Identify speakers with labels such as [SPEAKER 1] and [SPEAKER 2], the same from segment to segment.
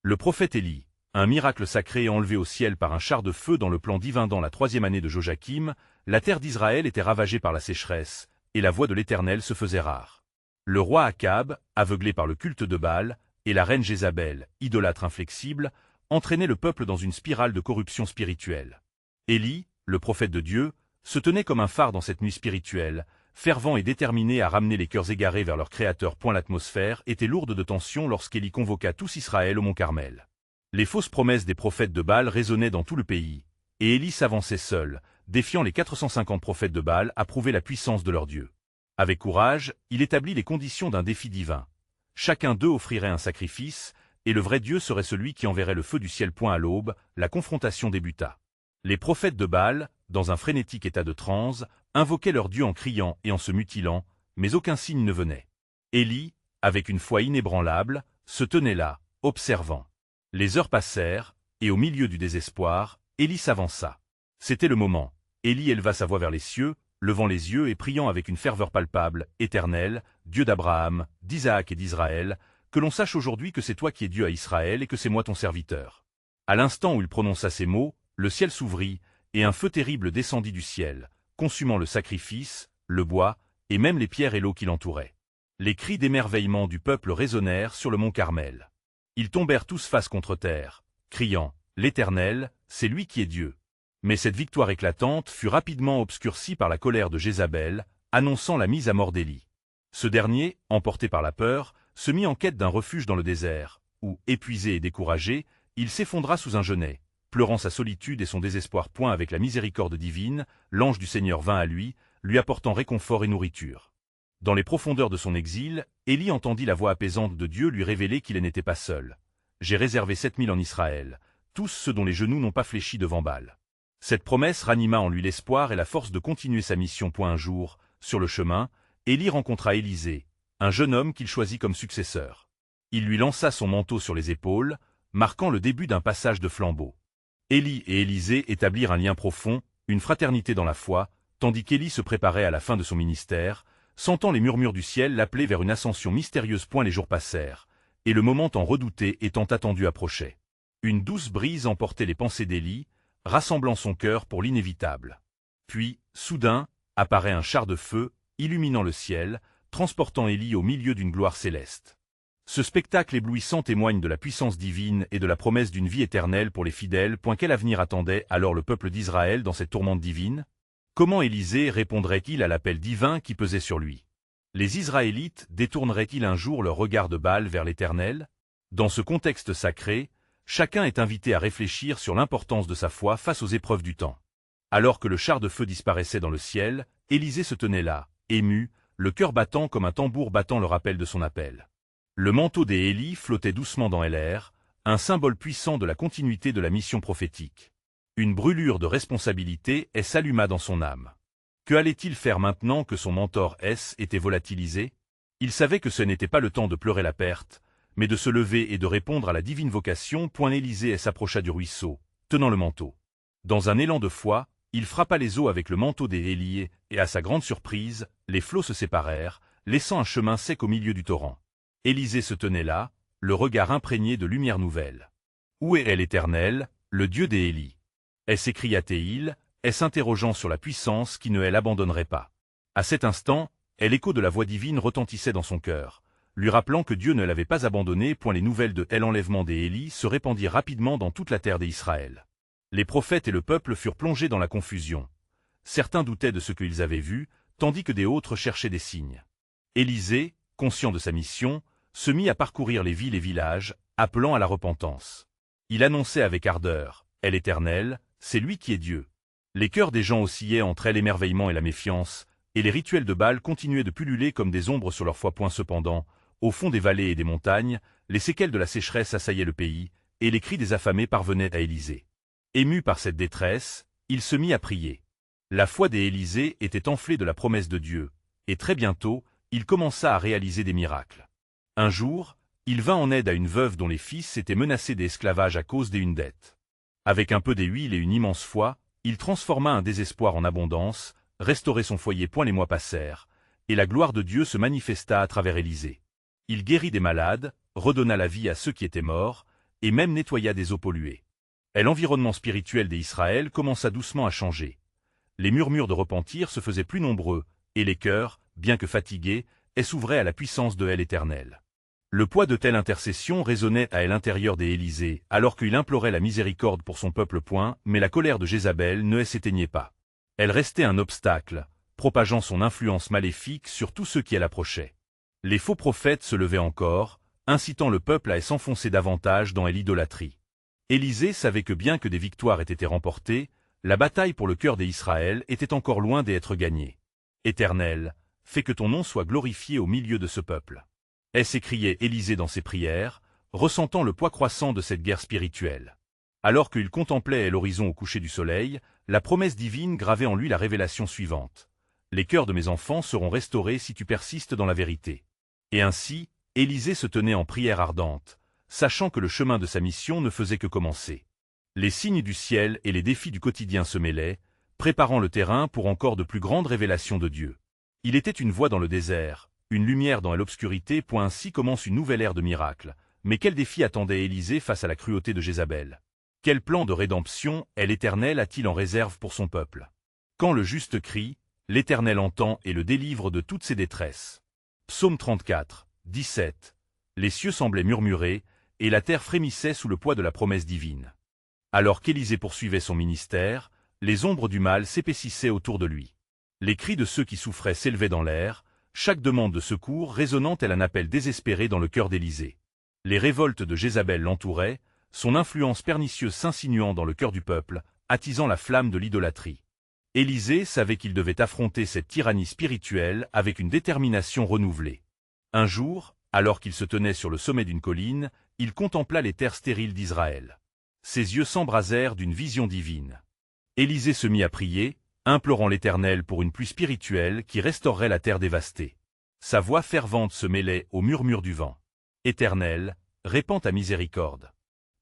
[SPEAKER 1] Le prophète Élie, un miracle sacré enlevé au ciel par un char de feu dans le plan divin dans la 3e année de Joachim, la terre d'Israël était ravagée par la sécheresse, et la voix de l'Éternel se faisait rare. Le roi Akab, aveuglé par le culte de Baal, et la reine Jézabel, idolâtre inflexible, entraînaient le peuple dans une spirale de corruption spirituelle. Élie, le prophète de Dieu, se tenait comme un phare dans cette nuit spirituelle, fervent et déterminé à ramener les cœurs égarés vers leur Créateur. L'atmosphère était lourde de tension lorsqu'Élie convoqua tous Israël au mont Carmel. Les fausses promesses des prophètes de Baal résonnaient dans tout le pays, et Élie s'avançait seul, défiant les 450 prophètes de Baal à prouver la puissance de leur Dieu. Avec courage, il établit les conditions d'un défi divin. Chacun d'eux offrirait un sacrifice, et le vrai Dieu serait celui qui enverrait le feu du ciel. À l'aube, la confrontation débuta. Les prophètes de Baal, dans un frénétique état de transe, invoquaient leur Dieu en criant et en se mutilant, mais aucun signe ne venait. Élie, avec une foi inébranlable, se tenait là, observant. Les heures passèrent, et au milieu du désespoir, Élie s'avança. C'était le moment. Élie éleva sa voix vers les cieux, levant les yeux et priant avec une ferveur palpable, « Éternel, Dieu d'Abraham, d'Isaac et d'Israël, que l'on sache aujourd'hui que c'est toi qui es Dieu à Israël et que c'est moi ton serviteur. » À l'instant où il prononça ces mots, le ciel s'ouvrit, et un feu terrible descendit du ciel, consumant le sacrifice, le bois, et même les pierres et l'eau qui l'entouraient. Les cris d'émerveillement du peuple résonnèrent sur le mont Carmel. Ils tombèrent tous face contre terre, criant, « L'Éternel, c'est lui qui est Dieu. » Mais cette victoire éclatante fut rapidement obscurcie par la colère de Jézabel, annonçant la mise à mort d'Élie. Ce dernier, emporté par la peur, se mit en quête d'un refuge dans le désert, où, épuisé et découragé, il s'effondra sous un genêt, pleurant sa solitude et son désespoir. Avec la miséricorde divine, l'ange du Seigneur vint à lui apportant réconfort et nourriture. Dans les profondeurs de son exil, Élie entendit la voix apaisante de Dieu lui révéler qu'il n'était pas seul. « J'ai réservé 7000 en Israël, tous ceux dont les genoux n'ont pas fléchi devant Baal. » Cette promesse ranima en lui l'espoir et la force de continuer sa mission. Un jour, sur le chemin, Élie rencontra Élisée, un jeune homme qu'il choisit comme successeur. Il lui lança son manteau sur les épaules, marquant le début d'un passage de flambeau. Élie et Élisée établirent un lien profond, une fraternité dans la foi, tandis qu'Élie se préparait à la fin de son ministère, sentant les murmures du ciel l'appeler vers une ascension mystérieuse. Les jours passèrent, et le moment tant redouté et tant attendu approchait. Une douce brise emportait les pensées d'Élie, rassemblant son cœur pour l'inévitable. Puis, soudain, apparaît un char de feu, illuminant le ciel, transportant Élie au milieu d'une gloire céleste. Ce spectacle éblouissant témoigne de la puissance divine et de la promesse d'une vie éternelle pour les fidèles. Quel avenir attendait alors le peuple d'Israël dans cette tourmente divine? Comment Élisée répondrait-il à l'appel divin qui pesait sur lui? Les Israélites détourneraient-ils un jour leur regard de Baal vers l'Éternel? Dans ce contexte sacré, chacun est invité à réfléchir sur l'importance de sa foi face aux épreuves du temps. Alors que le char de feu disparaissait dans le ciel, Élisée se tenait là, ému, le cœur battant comme un tambour battant le rappel de son appel. Le manteau des Élie flottait doucement dans l'air, un symbole puissant de la continuité de la mission prophétique. Une brûlure de responsabilité s'alluma dans son âme. Que allait-il faire maintenant que son mentor était volatilisé? Il savait que ce n'était pas le temps de pleurer la perte, mais de se lever et de répondre à la divine vocation. Élisée s'approcha du ruisseau, tenant le manteau. Dans un élan de foi, il frappa les eaux avec le manteau des Élie, et à sa grande surprise, les flots se séparèrent, laissant un chemin sec au milieu du torrent. Élisée se tenait là, le regard imprégné de lumière nouvelle. « Où est l'Éternel, le Dieu des Élie ?» s'écria-t-il, s'interrogeant sur la puissance qui ne l'abandonnerait pas. À cet instant, l'écho de la voix divine retentissait dans son cœur, lui rappelant que Dieu ne l'avait pas abandonné. Les nouvelles de l'enlèvement des Élie se répandirent rapidement dans toute la terre d'Israël. Les prophètes et le peuple furent plongés dans la confusion. Certains doutaient de ce qu'ils avaient vu, tandis que des autres cherchaient des signes. Élisée, conscient de sa mission, se mit à parcourir les villes et villages, appelant à la repentance. Il annonçait avec ardeur, « L'Éternel, c'est lui qui est Dieu. » Les cœurs des gens oscillaient entre l'émerveillement et la méfiance, et les rituels de Baal continuaient de pulluler comme des ombres sur leur foi. Cependant, au fond des vallées et des montagnes, les séquelles de la sécheresse assaillaient le pays, et les cris des affamés parvenaient à Élisée. Ému par cette détresse, il se mit à prier. La foi des Élisée était enflée de la promesse de Dieu, et très bientôt, il commença à réaliser des miracles. Un jour, il vint en aide à une veuve dont les fils étaient menacés d'esclavage à cause d'une dette. Avec un peu d'huile et une immense foi, il transforma un désespoir en abondance, restaurait son foyer. Les mois passèrent, et la gloire de Dieu se manifesta à travers Élisée. Il guérit des malades, redonna la vie à ceux qui étaient morts, et même nettoya des eaux polluées. Et l'environnement spirituel des Israël commença doucement à changer. Les murmures de repentir se faisaient plus nombreux, et les cœurs, bien que fatigués, s'ouvraient à la puissance de l'Éternel. Le poids de telle intercession résonnait à l'intérieur des Élysées, alors qu'il implorait la miséricorde pour son peuple. Mais la colère de Jézabel ne s'éteignait pas. Elle restait un obstacle, propageant son influence maléfique sur tous ceux qui l'approchaient. Les faux prophètes se levaient encore, incitant le peuple à s'enfoncer davantage dans l'idolâtrie. Élisée savait que bien que des victoires aient été remportées, la bataille pour le cœur des Israël était encore loin d'être gagnée. Éternel, fais que ton nom soit glorifié au milieu de ce peuple. S'écriait Élisée dans ses prières, ressentant le poids croissant de cette guerre spirituelle. Alors qu'il contemplait l'horizon au coucher du soleil, la promesse divine gravait en lui la révélation suivante. Les cœurs de mes enfants seront restaurés si tu persistes dans la vérité. Et ainsi, Élisée se tenait en prière ardente, sachant que le chemin de sa mission ne faisait que commencer. Les signes du ciel et les défis du quotidien se mêlaient, préparant le terrain pour encore de plus grandes révélations de Dieu. Il était une voie dans le désert, une lumière dans l'obscurité. Ainsi commence une nouvelle ère de miracles. Mais quel défi attendait Élisée face à la cruauté de Jézabel? Quel plan de rédemption l'Éternel a-t-il en réserve pour son peuple? Quand le juste crie, l'Éternel entend et le délivre de toutes ses détresses. Psaume 34, 17. Les cieux semblaient murmurer, et la terre frémissait sous le poids de la promesse divine. Alors qu'Élisée poursuivait son ministère, les ombres du mal s'épaississaient autour de lui. Les cris de ceux qui souffraient s'élevaient dans l'air, chaque demande de secours résonnant tel un appel désespéré dans le cœur d'Élisée. Les révoltes de Jézabel l'entouraient, son influence pernicieuse s'insinuant dans le cœur du peuple, attisant la flamme de l'idolâtrie. Élisée savait qu'il devait affronter cette tyrannie spirituelle avec une détermination renouvelée. Un jour, alors qu'il se tenait sur le sommet d'une colline, il contempla les terres stériles d'Israël. Ses yeux s'embrasèrent d'une vision divine. Élisée se mit à prier, implorant l'Éternel pour une pluie spirituelle qui restaurerait la terre dévastée. Sa voix fervente se mêlait au murmure du vent. « Éternel, répands ta miséricorde.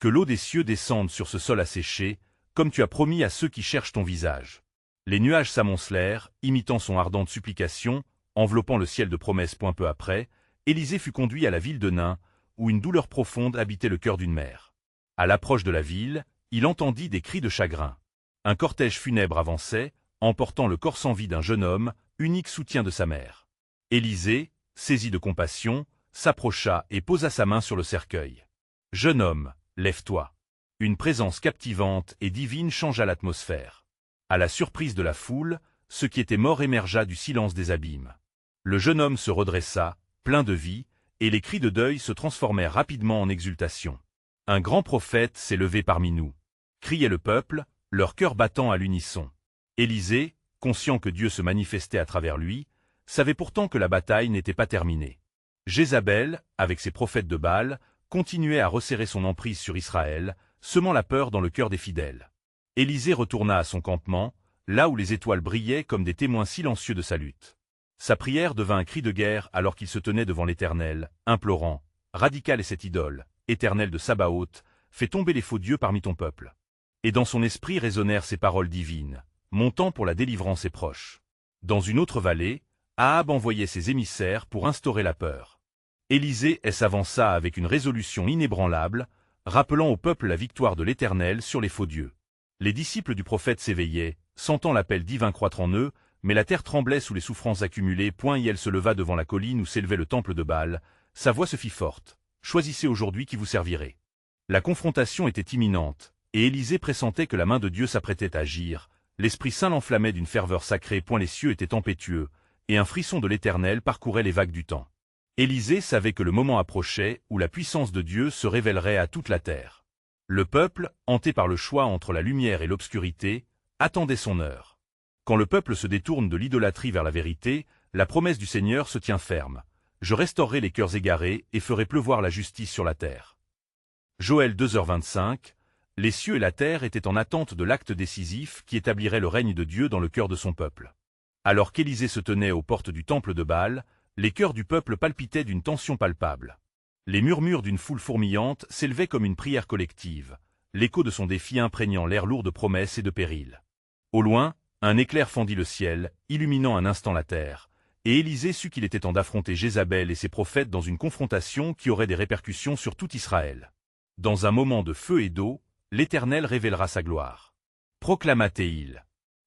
[SPEAKER 1] Que l'eau des cieux descende sur ce sol asséché, comme tu as promis à ceux qui cherchent ton visage. » Les nuages s'amoncelèrent, imitant son ardente supplication, enveloppant le ciel de promesses. Peu après, Élisée fut conduit à la ville de Nain, où une douleur profonde habitait le cœur d'une mère. À l'approche de la ville, il entendit des cris de chagrin. Un cortège funèbre avançait, emportant le corps sans vie d'un jeune homme, unique soutien de sa mère. Élisée, saisi de compassion, s'approcha et posa sa main sur le cercueil. « Jeune homme, lève-toi. » Une présence captivante et divine changea l'atmosphère. À la surprise de la foule, ce qui était mort émergea du silence des abîmes. Le jeune homme se redressa, plein de vie, et les cris de deuil se transformèrent rapidement en exultation. « Un grand prophète s'est levé parmi nous !» criait le peuple, leur cœur battant à l'unisson. Élisée, conscient que Dieu se manifestait à travers lui, savait pourtant que la bataille n'était pas terminée. Jézabel, avec ses prophètes de Baal, continuait à resserrer son emprise sur Israël, semant la peur dans le cœur des fidèles. Élisée retourna à son campement, là où les étoiles brillaient comme des témoins silencieux de sa lutte. Sa prière devint un cri de guerre alors qu'il se tenait devant l'Éternel, implorant « Radical est cette idole, Éternel de Sabaoth, fais tomber les faux dieux parmi ton peuple. » Et dans son esprit résonnèrent ces paroles divines. Mon temps pour la délivrance est proche. Dans une autre vallée, Ahab envoyait ses émissaires pour instaurer la peur. Élisée s'avança avec une résolution inébranlable, rappelant au peuple la victoire de l'Éternel sur les faux dieux. Les disciples du prophète s'éveillaient, sentant l'appel divin croître en eux, mais la terre tremblait sous les souffrances accumulées. Et elle se leva devant la colline où s'élevait le temple de Baal. Sa voix se fit forte. « Choisissez aujourd'hui qui vous servirait. » La confrontation était imminente, et Élisée pressentait que la main de Dieu s'apprêtait à agir. L'Esprit Saint l'enflammait d'une ferveur sacrée. Les cieux étaient tempétueux, et un frisson de l'Éternel parcourait les vagues du temps. Élisée savait que le moment approchait où la puissance de Dieu se révélerait à toute la terre. Le peuple, hanté par le choix entre la lumière et l'obscurité, attendait son heure. Quand le peuple se détourne de l'idolâtrie vers la vérité, la promesse du Seigneur se tient ferme. « Je restaurerai les cœurs égarés et ferai pleuvoir la justice sur la terre. » Joël 2h25. Les cieux et la terre étaient en attente de l'acte décisif qui établirait le règne de Dieu dans le cœur de son peuple. Alors qu'Élisée se tenait aux portes du temple de Baal, les cœurs du peuple palpitaient d'une tension palpable. Les murmures d'une foule fourmillante s'élevaient comme une prière collective, l'écho de son défi imprégnant l'air lourd de promesses et de périls. Au loin, un éclair fendit le ciel, illuminant un instant la terre, et Élisée sut qu'il était temps d'affronter Jézabel et ses prophètes dans une confrontation qui aurait des répercussions sur tout Israël. Dans un moment de feu et d'eau, l'Éternel révélera sa gloire. Proclama-t-il.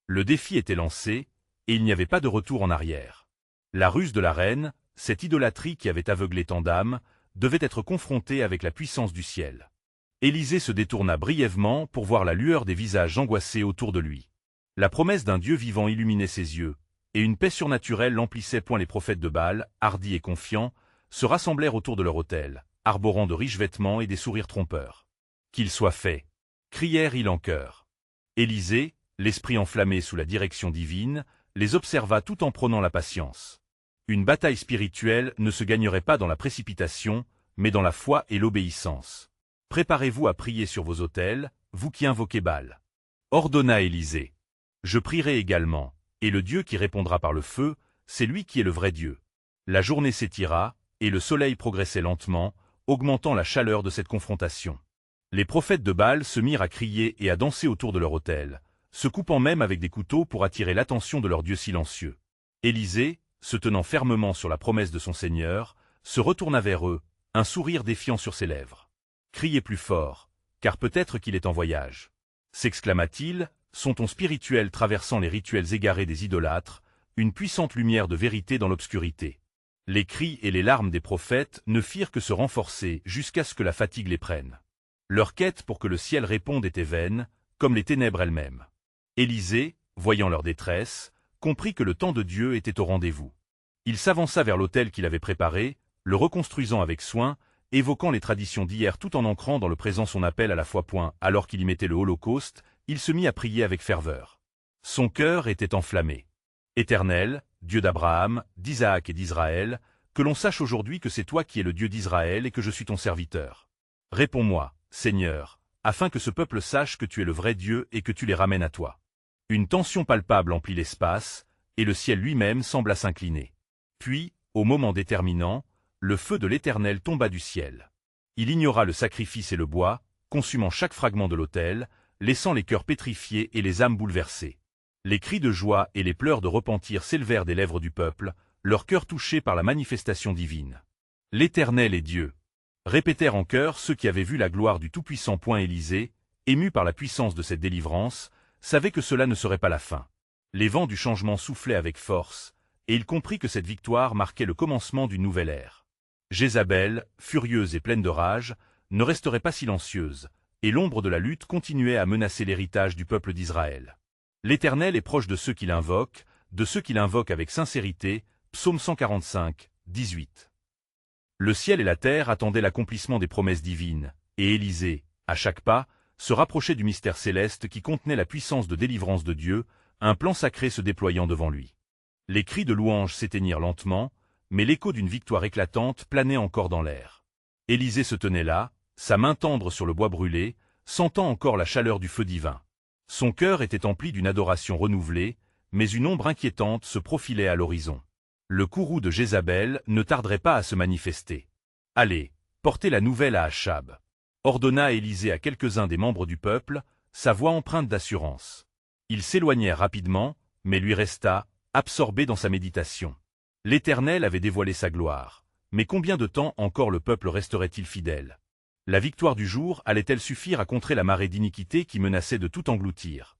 [SPEAKER 1] Le défi était lancé, et il n'y avait pas de retour en arrière. La ruse de la reine, cette idolâtrie qui avait aveuglé tant d'âmes, devait être confrontée avec la puissance du ciel. Élisée se détourna brièvement pour voir la lueur des visages angoissés autour de lui. La promesse d'un Dieu vivant illuminait ses yeux, et une paix surnaturelle emplissait point les prophètes de Baal, hardis et confiants, se rassemblèrent autour de leur autel, arborant de riches vêtements et des sourires trompeurs. « Qu'il soit fait !» crièrent-ils en chœur. Élisée, l'esprit enflammé sous la direction divine, les observa tout en prônant la patience. Une bataille spirituelle ne se gagnerait pas dans la précipitation, mais dans la foi et l'obéissance. Préparez-vous à prier sur vos autels, vous qui invoquez Baal. Ordonna Élisée. Je prierai également, et le Dieu qui répondra par le feu, c'est lui qui est le vrai Dieu. La journée s'étira, et le soleil progressait lentement, augmentant la chaleur de cette confrontation. Les prophètes de Baal se mirent à crier et à danser autour de leur autel, se coupant même avec des couteaux pour attirer l'attention de leur Dieu silencieux. Élisée, se tenant fermement sur la promesse de son Seigneur, se retourna vers eux, un sourire défiant sur ses lèvres. « Criez plus fort, car peut-être qu'il est en voyage. » s'exclama-t-il, son ton spirituel traversant les rituels égarés des idolâtres, une puissante lumière de vérité dans l'obscurité. Les cris et les larmes des prophètes ne firent que se renforcer jusqu'à ce que la fatigue les prenne. Leur quête pour que le ciel réponde était vaine, comme les ténèbres elles-mêmes. Élisée, voyant leur détresse, comprit que le temps de Dieu était au rendez-vous. Il s'avança vers l'autel qu'il avait préparé, le reconstruisant avec soin, évoquant les traditions d'hier tout en ancrant dans le présent son appel à la foi. Alors qu'il y mettait le holocauste, il se mit à prier avec ferveur. Son cœur était enflammé. Éternel, Dieu d'Abraham, d'Isaac et d'Israël, que l'on sache aujourd'hui que c'est toi qui es le Dieu d'Israël et que je suis ton serviteur. Réponds-moi, Seigneur, afin que ce peuple sache que tu es le vrai Dieu et que tu les ramènes à toi. Une tension palpable emplit l'espace, et le ciel lui-même sembla s'incliner. Puis, au moment déterminant, le feu de l'Éternel tomba du ciel. Il ignora le sacrifice et le bois, consumant chaque fragment de l'autel, laissant les cœurs pétrifiés et les âmes bouleversées. Les cris de joie et les pleurs de repentir s'élevèrent des lèvres du peuple, leur cœur touché par la manifestation divine. « L'Éternel est Dieu !» répétèrent en chœur ceux qui avaient vu la gloire du Tout-Puissant. Élisée, ému par la puissance de cette délivrance, savait que cela ne serait pas la fin. Les vents du changement soufflaient avec force, et il comprit que cette victoire marquait le commencement d'une nouvelle ère. Jézabel, furieuse et pleine de rage, ne resterait pas silencieuse, et l'ombre de la lutte continuait à menacer l'héritage du peuple d'Israël. L'Éternel est proche de ceux qui l'invoquent avec sincérité. Psaume 145, 18. Le ciel et la terre attendaient l'accomplissement des promesses divines, et Élisée, à chaque pas, se rapprochait du mystère céleste qui contenait la puissance de délivrance de Dieu, un plan sacré se déployant devant lui. Les cris de louange s'éteignirent lentement, mais l'écho d'une victoire éclatante planait encore dans l'air. Élisée se tenait là, sa main tendre sur le bois brûlé, sentant encore la chaleur du feu divin. Son cœur était empli d'une adoration renouvelée, mais une ombre inquiétante se profilait à l'horizon. Le courroux de Jézabel ne tarderait pas à se manifester. « Allez, portez la nouvelle à Achab » ordonna Élisée à quelques-uns des membres du peuple, sa voix empreinte d'assurance. Ils s'éloignèrent rapidement, mais lui resta, absorbé dans sa méditation. L'Éternel avait dévoilé sa gloire, mais combien de temps encore le peuple resterait-il fidèle? La victoire du jour allait-elle suffire à contrer la marée d'iniquité qui menaçait de tout engloutir?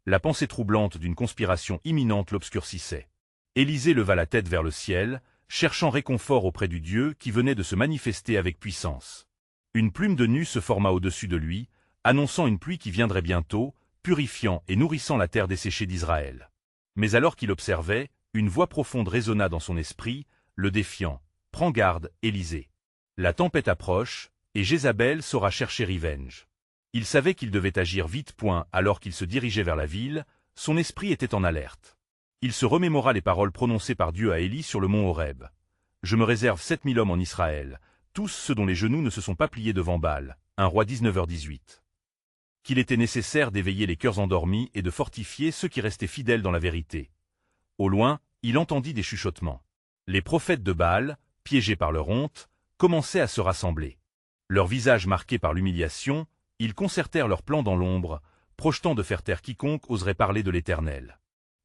[SPEAKER 1] La pensée troublante d'une conspiration imminente l'obscurcissait. Élisée leva la tête vers le ciel, cherchant réconfort auprès du Dieu qui venait de se manifester avec puissance. Une plume de nu se forma au-dessus de lui, annonçant une pluie qui viendrait bientôt, purifiant et nourrissant la terre desséchée d'Israël. Mais alors qu'il observait, une voix profonde résonna dans son esprit, le défiant. « Prends garde, Élisée. La tempête approche, et Jézabel saura chercher revenge. » Il savait qu'il devait agir vite. Alors qu'il se dirigeait vers la ville, son esprit était en alerte. Il se remémora les paroles prononcées par Dieu à Élie sur le mont Horeb. « Je me réserve 7000 hommes en Israël, tous ceux dont les genoux ne se sont pas pliés devant Baal. » 1 Roi 19h18. Qu'il était nécessaire d'éveiller les cœurs endormis et de fortifier ceux qui restaient fidèles dans la vérité. Au loin, il entendit des chuchotements. Les prophètes de Baal, piégés par leur honte, commençaient à se rassembler. Leurs visages marqués par l'humiliation, ils concertèrent leurs plans dans l'ombre, projetant de faire taire quiconque oserait parler de l'Éternel.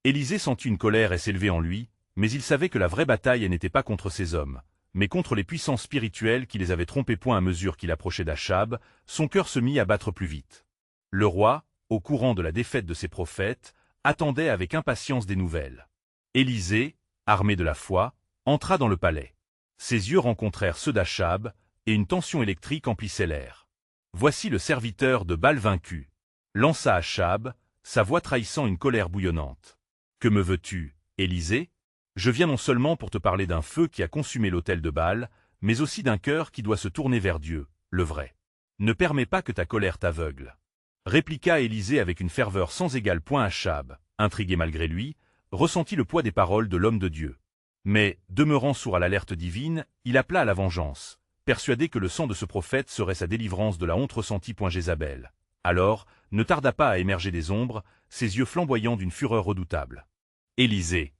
[SPEAKER 1] Élisée sentit une colère s'élever en lui, mais il savait que la vraie bataille n'était pas contre ces hommes, mais contre les puissances spirituelles qui les avaient trompés. À mesure qu'il approchait d'Achab, son cœur se mit à battre plus vite. Le roi, au courant de la défaite de ses prophètes, attendait avec impatience des nouvelles. Élisée, armé de la foi, entra dans le palais. Ses yeux rencontrèrent ceux d'Achab, et une tension électrique emplissait l'air. « Voici le serviteur de Baal vaincu », lança Achab, sa voix trahissant une colère bouillonnante. « Que me veux-tu, Élisée ? Je viens non seulement pour te parler d'un feu qui a consumé l'autel de Baal, mais aussi d'un cœur qui doit se tourner vers Dieu, le vrai. Ne permets pas que ta colère t'aveugle. » Répliqua Élisée avec une ferveur sans égale. Achab, intrigué malgré lui, ressentit le poids des paroles de l'homme de Dieu. Mais, demeurant sourd à l'alerte divine, il appela à la vengeance, persuadé que le sang de ce prophète serait sa délivrance de la honte ressentie. Jézabel, alors, ne tarda pas à émerger des ombres, ses yeux flamboyants d'une fureur redoutable. « Élisée,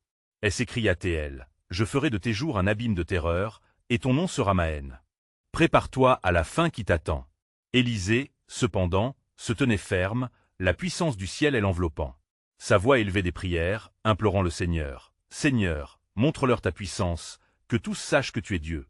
[SPEAKER 1] s'écria-t-elle, je ferai de tes jours un abîme de terreur, et ton nom sera ma haine. Prépare-toi à la fin qui t'attend. » Élisée, cependant, se tenait ferme, la puissance du ciel l'enveloppant. Sa voix élevait des prières, implorant le Seigneur. « Seigneur, montre-leur ta puissance, que tous sachent que tu es Dieu. »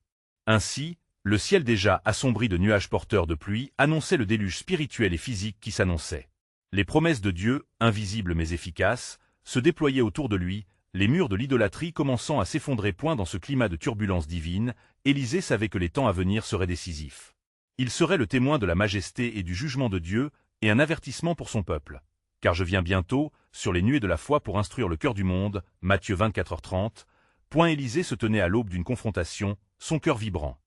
[SPEAKER 1] Ainsi, le ciel déjà assombri de nuages porteurs de pluie annonçait le déluge spirituel et physique qui s'annonçait. Les promesses de Dieu, invisibles mais efficaces, se déployaient autour de lui, les murs de l'idolâtrie commençant à s'effondrer. Dans ce climat de turbulence divine, Élisée savait que les temps à venir seraient décisifs. Il serait le témoin de la majesté et du jugement de Dieu, et un avertissement pour son peuple. « Car je viens bientôt, sur les nuées de la foi pour instruire le cœur du monde » Matthieu 24h30. Élisée se tenait à l'aube d'une confrontation, son cœur vibrant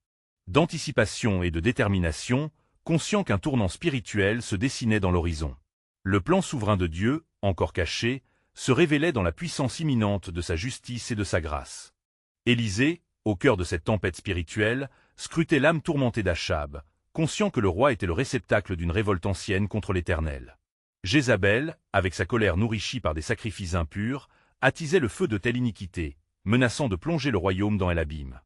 [SPEAKER 1] d'anticipation et de détermination, conscient qu'un tournant spirituel se dessinait dans l'horizon. Le plan souverain de Dieu, encore caché, se révélait dans la puissance imminente de sa justice et de sa grâce. Élisée, au cœur de cette tempête spirituelle, scrutait l'âme tourmentée d'Achab, conscient que le roi était le réceptacle d'une révolte ancienne contre l'Éternel. Jézabel, avec sa colère nourrie par des sacrifices impurs, attisait le feu de telle iniquité, menaçant de plonger le royaume dans l'abîme.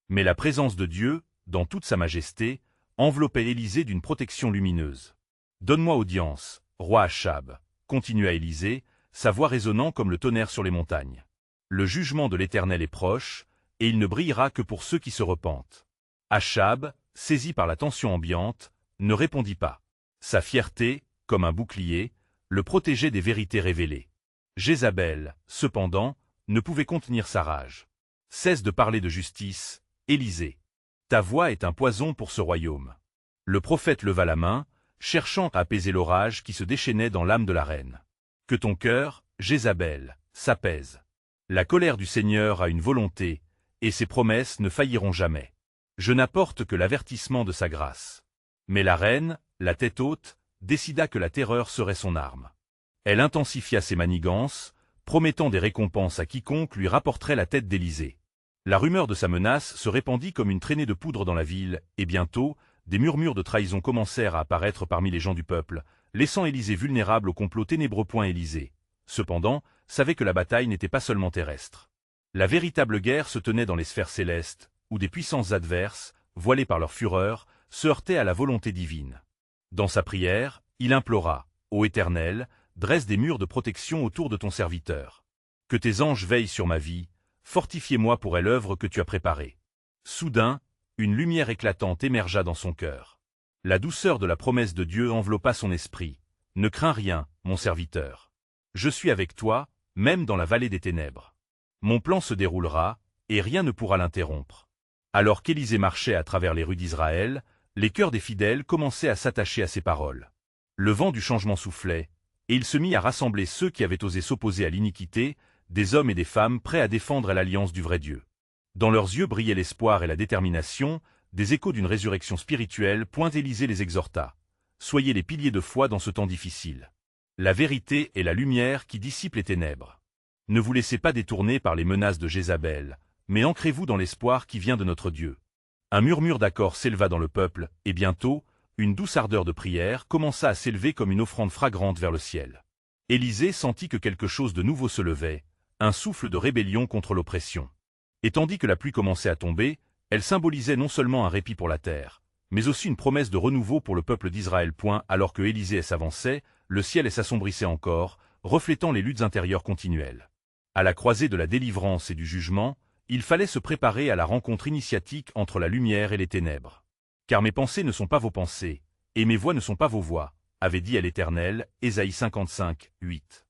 [SPEAKER 1] Mais la présence de Dieu, dans toute sa majesté, enveloppait Élisée d'une protection lumineuse. « Donne-moi audience, roi Achab », continua Élisée, sa voix résonnant comme le tonnerre sur les montagnes. « Le jugement de l'Éternel est proche, et il ne brillera que pour ceux qui se repentent. » Achab, saisi par la tension ambiante, ne répondit pas. Sa fierté, comme un bouclier, le protégeait des vérités révélées. Jézabel, cependant, ne pouvait contenir sa rage. « Cesse de parler de justice, Élisée. Ta voix est un poison pour ce royaume. » Le prophète leva la main, cherchant à apaiser l'orage qui se déchaînait dans l'âme de la reine. « Que ton cœur, Jézabel, s'apaise. La colère du Seigneur a une volonté, et ses promesses ne failliront jamais. Je n'apporte que l'avertissement de sa grâce. » Mais la reine, la tête haute, décida que la terreur serait son arme. Elle intensifia ses manigances, promettant des récompenses à quiconque lui rapporterait la tête d'Élisée. La rumeur de sa menace se répandit comme une traînée de poudre dans la ville, et bientôt, des murmures de trahison commencèrent à apparaître parmi les gens du peuple, laissant Élisée vulnérable au complot ténébreux. Élisée, cependant, savait que la bataille n'était pas seulement terrestre. La véritable guerre se tenait dans les sphères célestes, où des puissances adverses, voilées par leur fureur, se heurtaient à la volonté divine. Dans sa prière, il implora, « Ô Éternel, dresse des murs de protection autour de ton serviteur. Que tes anges veillent sur ma vie, fortifiez-moi pour l'œuvre que tu as préparée. » Soudain, une lumière éclatante émergea dans son cœur. La douceur de la promesse de Dieu enveloppa son esprit. « Ne crains rien, mon serviteur. Je suis avec toi, même dans la vallée des ténèbres. Mon plan se déroulera, et rien ne pourra l'interrompre. » Alors qu'Élisée marchait à travers les rues d'Israël, les cœurs des fidèles commençaient à s'attacher à ses paroles. Le vent du changement soufflait, et il se mit à rassembler ceux qui avaient osé s'opposer à l'iniquité, des hommes et des femmes prêts à défendre l'alliance du vrai Dieu. Dans leurs yeux brillait l'espoir et la détermination, des échos d'une résurrection spirituelle. Élisée les exhorta. « Soyez les piliers de foi dans ce temps difficile. La vérité est la lumière qui dissipe les ténèbres. Ne vous laissez pas détourner par les menaces de Jézabel, mais ancrez-vous dans l'espoir qui vient de notre Dieu. » Un murmure d'accord s'éleva dans le peuple, et bientôt, une douce ardeur de prière commença à s'élever comme une offrande fragrante vers le ciel. Élisée sentit que quelque chose de nouveau se levait, un souffle de rébellion contre l'oppression. Et tandis que la pluie commençait à tomber, elle symbolisait non seulement un répit pour la terre, mais aussi une promesse de renouveau pour le peuple d'Israël. Alors que Élisée s'avançait, le ciel s'assombrissait encore, reflétant les luttes intérieures continuelles. À la croisée de la délivrance et du jugement, Il fallait se préparer à la rencontre initiatique entre la lumière et les ténèbres. Car mes pensées ne sont pas vos pensées, et mes voix ne sont pas vos voix, avait dit à l'Éternel, Ésaïe 55, 8.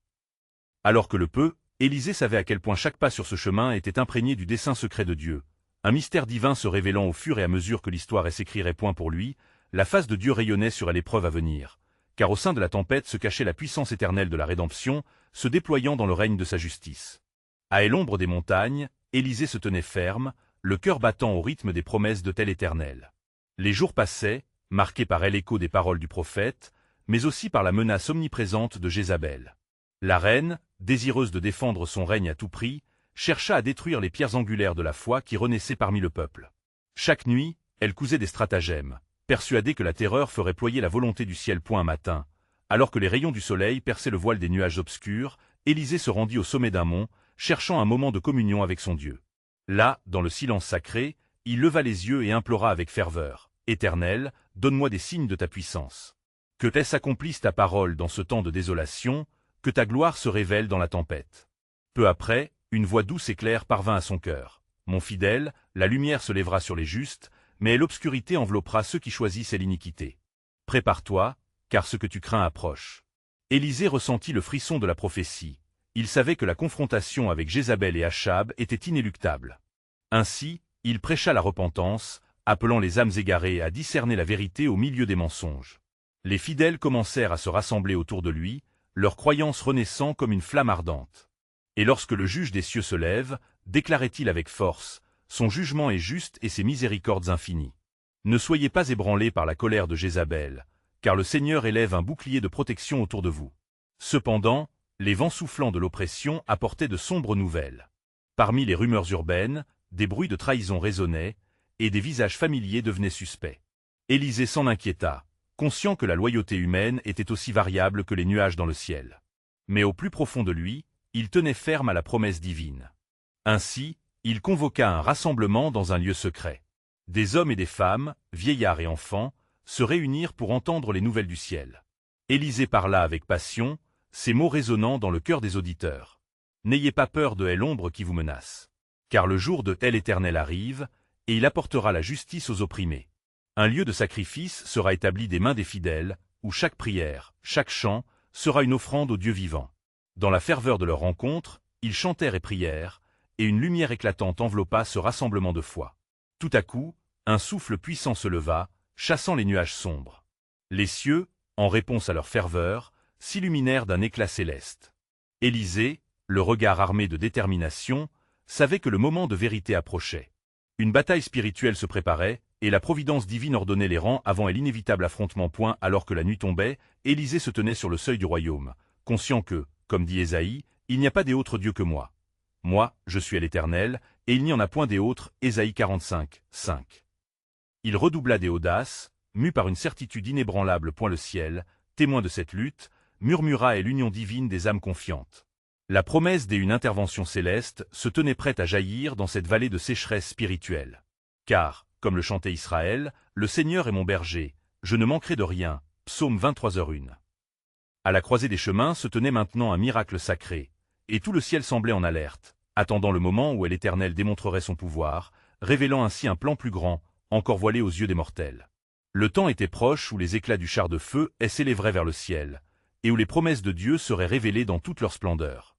[SPEAKER 1] Alors que le peu, Élisée savait à quel point chaque pas sur ce chemin était imprégné du dessein secret de Dieu, un mystère divin se révélant au fur et à mesure que l'histoire s'écrirait point pour lui, la face de Dieu rayonnait sur l'épreuve à venir, car au sein de la tempête se cachait la puissance éternelle de la rédemption, se déployant dans le règne de sa justice. À l'ombre des montagnes, Élisée se tenait ferme, le cœur battant au rythme des promesses de tel Éternel. Les jours passaient, marqués par l'écho des paroles du prophète, mais aussi par la menace omniprésente de Jézabel. La reine, désireuse de défendre son règne à tout prix, chercha à détruire les pierres angulaires de la foi qui renaissaient parmi le peuple. Chaque nuit, elle cousait des stratagèmes, persuadée que la terreur ferait ployer la volonté du ciel point un matin. Alors que les rayons du soleil perçaient le voile des nuages obscurs, Élisée se rendit au sommet d'un mont, cherchant un moment de communion avec son Dieu. Là, dans le silence sacré, il leva les yeux et implora avec ferveur, « Éternel, donne-moi des signes de ta puissance. Que s'accomplisse ta parole dans ce temps de désolation, que ta gloire se révèle dans la tempête. » Peu après, une voix douce et claire parvint à son cœur. « Mon fidèle, la lumière se lèvera sur les justes, mais l'obscurité enveloppera ceux qui choisissent l'iniquité. Prépare-toi, car ce que tu crains approche. » Élisée ressentit le frisson de la prophétie. Il savait que la confrontation avec Jézabel et Achab était inéluctable. Ainsi, il prêcha la repentance, appelant les âmes égarées à discerner la vérité au milieu des mensonges. Les fidèles commencèrent à se rassembler autour de lui, leur croyance renaissant comme une flamme ardente. Et lorsque le juge des cieux se lève, déclarait-il avec force, « Son jugement est juste et ses miséricordes infinies. Ne soyez pas ébranlés par la colère de Jézabel, car le Seigneur élève un bouclier de protection autour de vous. » Cependant, les vents soufflants de l'oppression apportaient de sombres nouvelles. Parmi les rumeurs urbaines, des bruits de trahison résonnaient, et des visages familiers devenaient suspects. Élisée s'en inquiéta, conscient que la loyauté humaine était aussi variable que les nuages dans le ciel. Mais au plus profond de lui, il tenait ferme à la promesse divine. Ainsi, il convoqua un rassemblement dans un lieu secret. Des hommes et des femmes, vieillards et enfants, se réunirent pour entendre les nouvelles du ciel. Élisée parla avec passion, ces mots résonnant dans le cœur des auditeurs. « N'ayez pas peur de l'ombre qui vous menace. Car le jour de l'Éternel arrive, et il apportera la justice aux opprimés. Un lieu de sacrifice sera établi des mains des fidèles, où chaque prière, chaque chant, sera une offrande au Dieu vivant. » Dans la ferveur de leur rencontre, ils chantèrent et prièrent, et une lumière éclatante enveloppa ce rassemblement de foi. Tout à coup, un souffle puissant se leva, chassant les nuages sombres. Les cieux, en réponse à leur ferveur, s'illuminèrent d'un éclat céleste. Élisée, le regard armé de détermination, savait que le moment de vérité approchait. Une bataille spirituelle se préparait, et la providence divine ordonnait les rangs avant l'inévitable affrontement. Alors que la nuit tombait, Élisée se tenait sur le seuil du royaume, conscient que, comme dit Ésaïe, il n'y a pas des autres dieux que moi. Moi, je suis l'Éternel, et il n'y en a point des autres, Ésaïe 45, 5. Il redoubla d'audace, mu par une certitude inébranlable. Le ciel, témoin de cette lutte, murmura et l'union divine des âmes confiantes. La promesse d'une intervention céleste se tenait prête à jaillir dans cette vallée de sécheresse spirituelle. Car, comme le chantait Israël, le Seigneur est mon berger, je ne manquerai de rien. Psaume 23h1. À la croisée des chemins se tenait maintenant un miracle sacré, et tout le ciel semblait en alerte, attendant le moment où l'Éternel démontrerait son pouvoir, révélant ainsi un plan plus grand, encore voilé aux yeux des mortels. Le temps était proche où les éclats du char de feu s'élèveraient vers le ciel, et où les promesses de Dieu seraient révélées dans toute leur splendeur.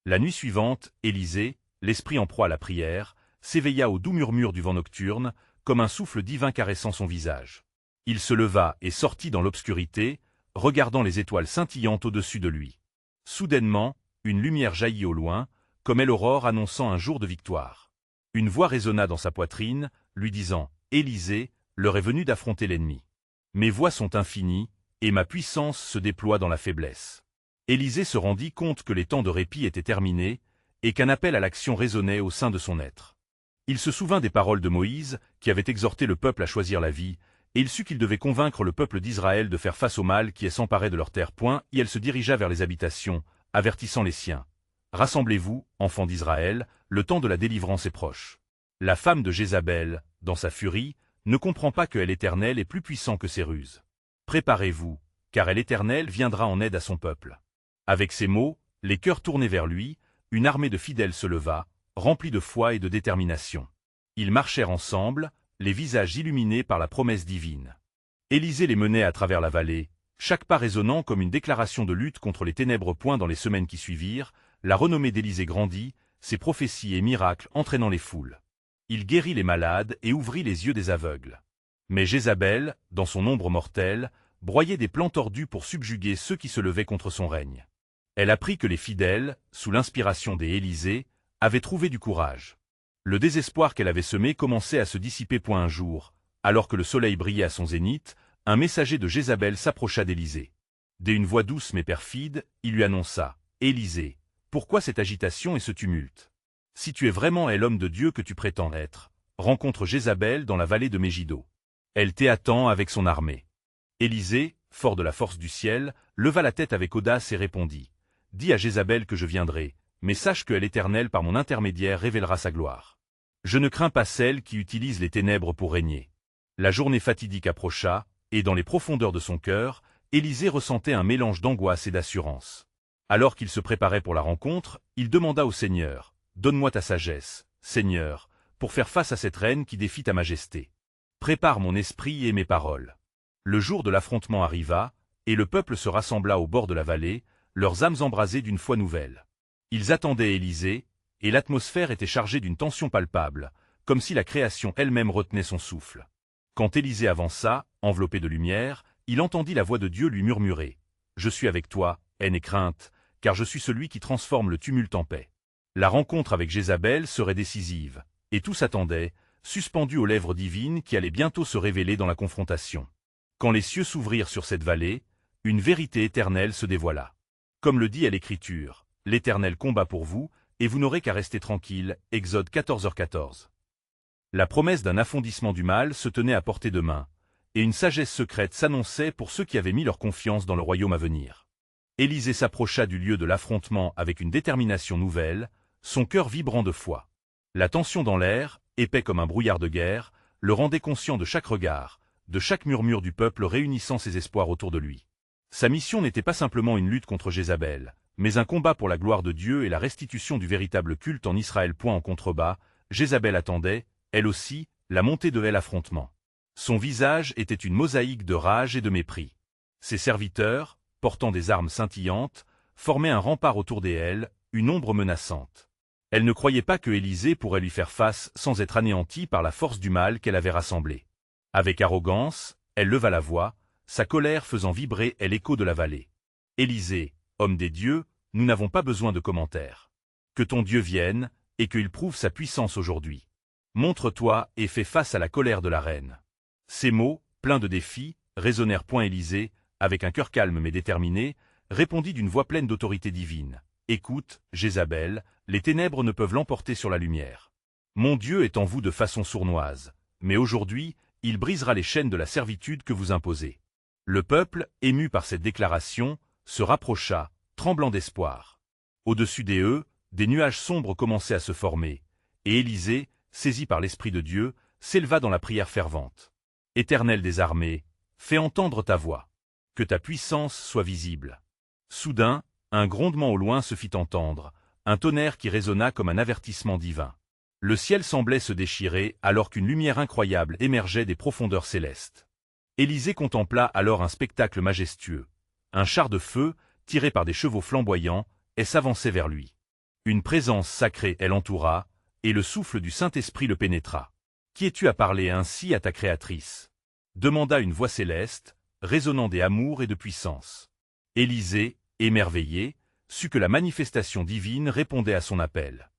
[SPEAKER 1] La nuit suivante, Élisée, l'esprit en proie à la prière, s'éveilla au doux murmure du vent nocturne, comme un souffle divin caressant son visage. Il se leva et sortit dans l'obscurité, regardant les étoiles scintillantes au-dessus de lui. Soudainement, une lumière jaillit au loin, comme l'aurore annonçant un jour de victoire. Une voix résonna dans sa poitrine, lui disant « Élisée, l'heure est venue d'affronter l'ennemi. Mes voies sont infinies, et ma puissance se déploie dans la faiblesse. » Élisée se rendit compte que les temps de répit étaient terminés, et qu'un appel à l'action résonnait au sein de son être. Il se souvint des paroles de Moïse, qui avait exhorté le peuple à choisir la vie, et il sut qu'il devait convaincre le peuple d'Israël de faire face au mal qui s'emparait de leur terre. Et elle se dirigea vers les habitations, avertissant les siens. « Rassemblez-vous, enfants d'Israël, le temps de la délivrance est proche. » La femme de Jézabel, dans sa furie, ne comprend pas que l'Éternel est plus puissant que ses ruses. Préparez-vous, car l'Éternel viendra en aide à son peuple. Avec ces mots, les cœurs tournés vers lui, une armée de fidèles se leva, remplis de foi et de détermination. Ils marchèrent ensemble, les visages illuminés par la promesse divine. Élisée les menait à travers la vallée, chaque pas résonnant comme une déclaration de lutte contre les ténèbres. Dans les semaines qui suivirent, la renommée d'Élisée grandit, ses prophéties et miracles entraînant les foules. Il guérit les malades et ouvrit les yeux des aveugles. Mais Jézabel, dans son ombre mortelle, broyait des plans tordus pour subjuguer ceux qui se levaient contre son règne. Elle apprit que les fidèles, sous l'inspiration des Élysées, avaient trouvé du courage. Le désespoir qu'elle avait semé commençait à se dissiper. Un jour, alors que le soleil brillait à son zénith, un messager de Jézabel s'approcha d'Élisée. D'une voix douce mais perfide, il lui annonça « Élisée, pourquoi cette agitation et ce tumulte? Si tu es vraiment l'homme de Dieu que tu prétends être, rencontre Jézabel dans la vallée de Mégiddo. Elle t'attend avec son armée. » Élisée, fort de la force du ciel, leva la tête avec audace et répondit « Dis à Jézabel que je viendrai, mais sache que l'Éternel par mon intermédiaire révélera sa gloire. Je ne crains pas celle qui utilise les ténèbres pour régner. » La journée fatidique approcha, et dans les profondeurs de son cœur, Élisée ressentait un mélange d'angoisse et d'assurance. Alors qu'il se préparait pour la rencontre, il demanda au Seigneur « Donne-moi ta sagesse, Seigneur, pour faire face à cette reine qui défie ta majesté. Prépare mon esprit et mes paroles. » Le jour de l'affrontement arriva, et le peuple se rassembla au bord de la vallée, leurs âmes embrasées d'une foi nouvelle. Ils attendaient Élisée, et l'atmosphère était chargée d'une tension palpable, comme si la création elle-même retenait son souffle. Quand Élisée avança, enveloppé de lumière, il entendit la voix de Dieu lui murmurer « Je suis avec toi, n'aie crainte, car je suis celui qui transforme le tumulte en paix. » La rencontre avec Jézabel serait décisive, et tous attendaient, suspendus aux lèvres divines qui allaient bientôt se révéler dans la confrontation. Quand les cieux s'ouvrirent sur cette vallée, une vérité éternelle se dévoila. Comme le dit à l'Écriture, « L'Éternel combat pour vous, et vous n'aurez qu'à rester tranquille. » Exode 14h14. La promesse d'un affondissement du mal se tenait à portée de main, et une sagesse secrète s'annonçait pour ceux qui avaient mis leur confiance dans le royaume à venir. Élisée s'approcha du lieu de l'affrontement avec une détermination nouvelle, son cœur vibrant de foi. La tension dans l'air, épais comme un brouillard de guerre, le rendait conscient de chaque regard, de chaque murmure du peuple réunissant ses espoirs autour de lui. Sa mission n'était pas simplement une lutte contre Jézabel, mais un combat pour la gloire de Dieu et la restitution du véritable culte en Israël. En contrebas, Jézabel attendait, elle aussi, la montée de l'affrontement. Son visage était une mosaïque de rage et de mépris. Ses serviteurs, portant des armes scintillantes, formaient un rempart autour d'elle, une ombre menaçante. Elle ne croyait pas que Élisée pourrait lui faire face sans être anéantie par la force du mal qu'elle avait rassemblé. Avec arrogance, elle leva la voix, sa colère faisant vibrer l'écho de la vallée. « Élisée, homme des dieux, nous n'avons pas besoin de commentaires. Que ton Dieu vienne, et qu'il prouve sa puissance aujourd'hui. Montre-toi et fais face à la colère de la reine. » Ces mots, pleins de défis, résonnèrent. Élisée, avec un cœur calme mais déterminé, répondit d'une voix pleine d'autorité divine. « Écoute, Jézabel, les ténèbres ne peuvent l'emporter sur la lumière. Mon Dieu est en vous de façon sournoise, mais aujourd'hui, il brisera les chaînes de la servitude que vous imposez. » Le peuple, ému par cette déclaration, se rapprocha, tremblant d'espoir. Au-dessus d'eux, des nuages sombres commençaient à se former, et Élisée, saisi par l'Esprit de Dieu, s'éleva dans la prière fervente. « Éternel des armées, fais entendre ta voix. Que ta puissance soit visible. » Soudain, un grondement au loin se fit entendre, un tonnerre qui résonna comme un avertissement divin. Le ciel semblait se déchirer alors qu'une lumière incroyable émergeait des profondeurs célestes. Élisée contempla alors un spectacle majestueux. Un char de feu, tiré par des chevaux flamboyants, s'avançait vers lui. Une présence sacrée l'entoura, et le souffle du Saint-Esprit le pénétra. « Qui es-tu à parler ainsi à ta créatrice ?» demanda une voix céleste, résonnant d'amour et de puissance. Élisée, émerveillé, sut que la manifestation divine répondait à son appel.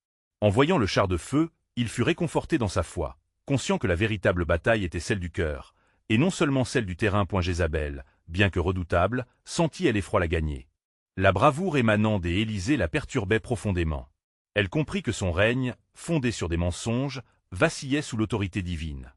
[SPEAKER 1] En voyant le char de feu, il fut réconforté dans sa foi, conscient que la véritable bataille était celle du cœur, et non seulement celle du terrain. Jézabel, bien que redoutable, sentit l'effroi la gagner. La bravoure émanant des Élysées la perturbait profondément. Elle comprit que son règne, fondé sur des mensonges, vacillait sous l'autorité divine.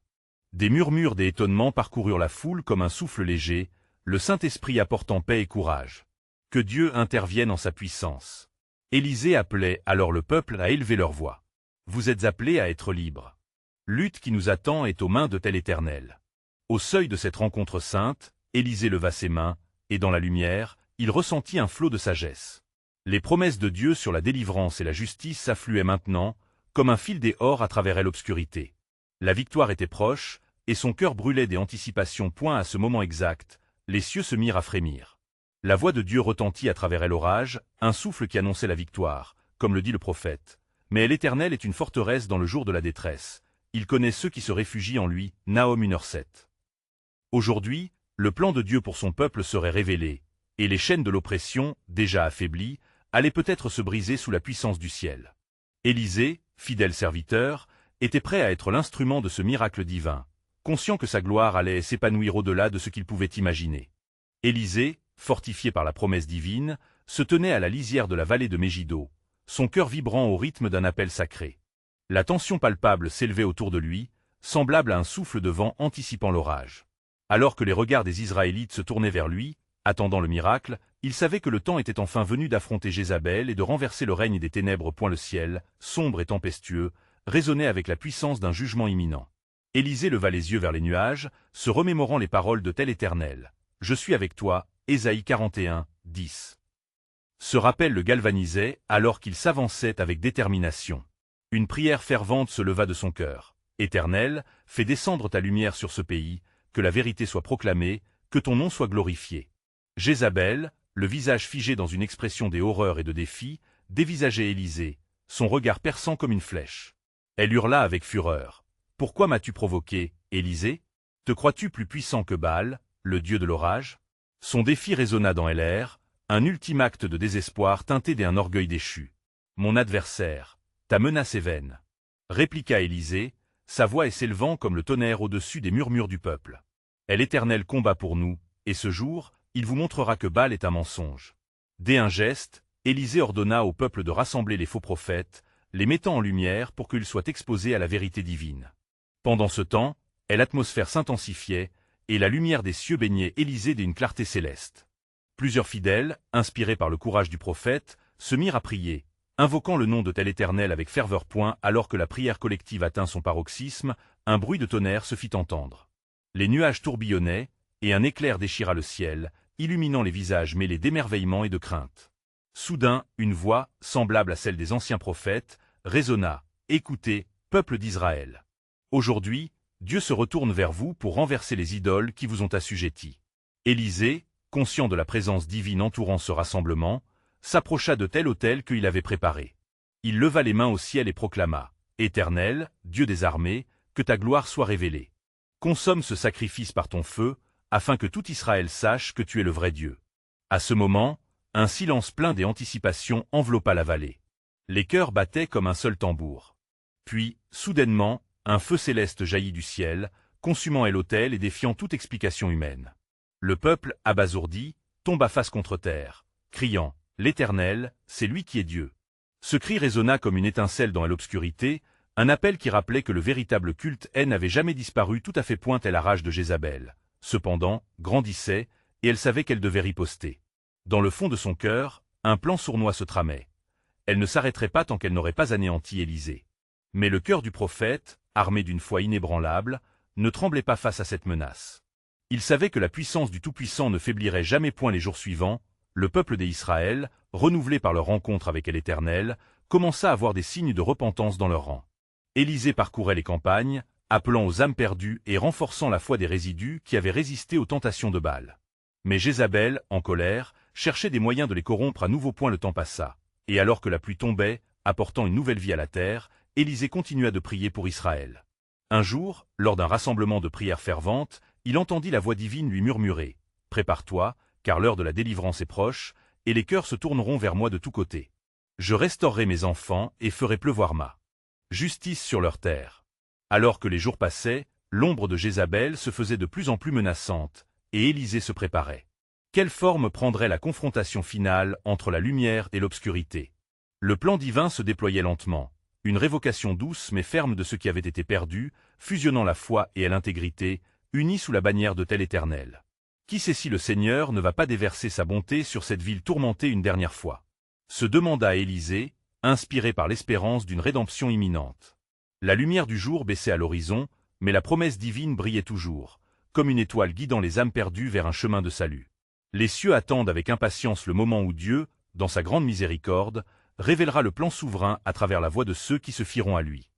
[SPEAKER 1] Des murmures d'étonnement parcoururent la foule comme un souffle léger, le Saint-Esprit apportant paix et courage. Que Dieu intervienne en sa puissance. Élisée appelait alors le peuple à élever leur voix. Vous êtes appelés à être libres. Lutte qui nous attend est aux mains de l'Éternel. Au seuil de cette rencontre sainte, Élisée leva ses mains, et dans la lumière, il ressentit un flot de sagesse. Les promesses de Dieu sur la délivrance et la justice s'affluaient maintenant, comme un fil d'or à travers l'obscurité. La victoire était proche, et son cœur brûlait des anticipations. Point à ce moment exact, les cieux se mirent à frémir. La voix de Dieu retentit à travers l'orage, un souffle qui annonçait la victoire, comme le dit le prophète. Mais l'Éternel est une forteresse dans le jour de la détresse. Il connaît ceux qui se réfugient en lui. Nahum 1:7. Aujourd'hui, le plan de Dieu pour son peuple serait révélé, et les chaînes de l'oppression, déjà affaiblies, allaient peut-être se briser sous la puissance du ciel. Élisée, fidèle serviteur, était prêt à être l'instrument de ce miracle divin, conscient que sa gloire allait s'épanouir au-delà de ce qu'il pouvait imaginer. Élisée, fortifié par la promesse divine, se tenait à la lisière de la vallée de Mégiddo, son cœur vibrant au rythme d'un appel sacré. La tension palpable s'élevait autour de lui, semblable à un souffle de vent anticipant l'orage. Alors que les regards des Israélites se tournaient vers lui, attendant le miracle, il savait que le temps était enfin venu d'affronter Jézabel et de renverser le règne des ténèbres. Le ciel, sombre et tempestueux, résonnait avec la puissance d'un jugement imminent. Élisée leva les yeux vers les nuages, se remémorant les paroles de l'Éternel. « Je suis avec toi » Ésaïe 41, 10. Ce rappel le galvanisait alors qu'il s'avançait avec détermination. Une prière fervente se leva de son cœur. « Éternel, fais descendre ta lumière sur ce pays, que la vérité soit proclamée, que ton nom soit glorifié. » Jézabel, le visage figé dans une expression des horreurs et de défi, dévisageait Élisée, son regard perçant comme une flèche. Elle hurla avec fureur. « Pourquoi m'as-tu provoqué, Élisée? Te crois-tu plus puissant que Baal, le dieu de l'orage ?» Son défi résonna dans l'air, un ultime acte de désespoir teinté d'un orgueil déchu. « Mon adversaire, ta menace est vaine. » répliqua Élisée, sa voix s'élevant comme le tonnerre au-dessus des murmures du peuple. « Est l'Éternel combat pour nous, et ce jour, il vous montrera que Baal est un mensonge. » Dès un geste, Élisée ordonna au peuple de rassembler les faux prophètes, les mettant en lumière pour qu'ils soient exposés à la vérité divine. Pendant ce temps, l'atmosphère s'intensifiait, et la lumière des cieux baignait Élisée d'une clarté céleste. Plusieurs fidèles, inspirés par le courage du prophète, se mirent à prier, invoquant le nom de l'Éternel avec ferveur. Alors que la prière collective atteint son paroxysme, un bruit de tonnerre se fit entendre. Les nuages tourbillonnaient, et un éclair déchira le ciel, illuminant les visages mêlés d'émerveillement et de crainte. Soudain, une voix, semblable à celle des anciens prophètes, résonna. « Écoutez, peuple d'Israël. Aujourd'hui, Dieu se retourne vers vous pour renverser les idoles qui vous ont assujettis. » Élisée, conscient de la présence divine entourant ce rassemblement, s'approcha de tel autel qu'il avait préparé. Il leva les mains au ciel et proclama. « Éternel, Dieu des armées, que ta gloire soit révélée. Consomme ce sacrifice par ton feu, afin que tout Israël sache que tu es le vrai Dieu. » À ce moment, un silence plein d'anticipation enveloppa la vallée. Les cœurs battaient comme un seul tambour. Puis, soudainement, un feu céleste jaillit du ciel, consumant l'autel et défiant toute explication humaine. Le peuple, abasourdi, tomba face contre terre, criant « L'Éternel, c'est lui qui est Dieu ». Ce cri résonna comme une étincelle dans l'obscurité, un appel qui rappelait que le véritable culte n'avait jamais disparu. Tout à fait. La rage de Jézabel, cependant, grandissait, et elle savait qu'elle devait riposter. Dans le fond de son cœur, un plan sournois se tramait. Elle ne s'arrêterait pas tant qu'elle n'aurait pas anéanti Élisée. Mais le cœur du prophète, armé d'une foi inébranlable, ne tremblait pas face à cette menace. Il savait que la puissance du Tout-Puissant ne faiblirait jamais. Les jours suivants, le peuple d'Israël, renouvelé par leur rencontre avec l'Éternel, commença à voir des signes de repentance dans leurs rangs. Élisée parcourait les campagnes, appelant aux âmes perdues et renforçant la foi des résidus qui avaient résisté aux tentations de Baal. Mais Jézabel, en colère, cherchait des moyens de les corrompre à nouveau. Le temps passa, et alors que la pluie tombait, apportant une nouvelle vie à la terre, Élisée continua de prier pour Israël. Un jour, lors d'un rassemblement de prières ferventes, il entendit la voix divine lui murmurer « Prépare-toi, car l'heure de la délivrance est proche, et les cœurs se tourneront vers moi de tous côtés. Je restaurerai mes enfants et ferai pleuvoir ma justice sur leur terre. » Alors que les jours passaient, l'ombre de Jézabel se faisait de plus en plus menaçante, et Élisée se préparait. Quelle forme prendrait la confrontation finale entre la lumière et l'obscurité? Le plan divin se déployait lentement. Une révocation douce mais ferme de ce qui avait été perdu, fusionnant la foi et l'intégrité, unis sous la bannière de l'Éternel. Qui sait si le Seigneur ne va pas déverser sa bonté sur cette ville tourmentée une dernière fois? Se demanda Élisée, inspiré par l'espérance d'une rédemption imminente. La lumière du jour baissait à l'horizon, mais la promesse divine brillait toujours, comme une étoile guidant les âmes perdues vers un chemin de salut. Les cieux attendent avec impatience le moment où Dieu, dans sa grande miséricorde, révélera le plan souverain à travers la voix de ceux qui se fieront à lui.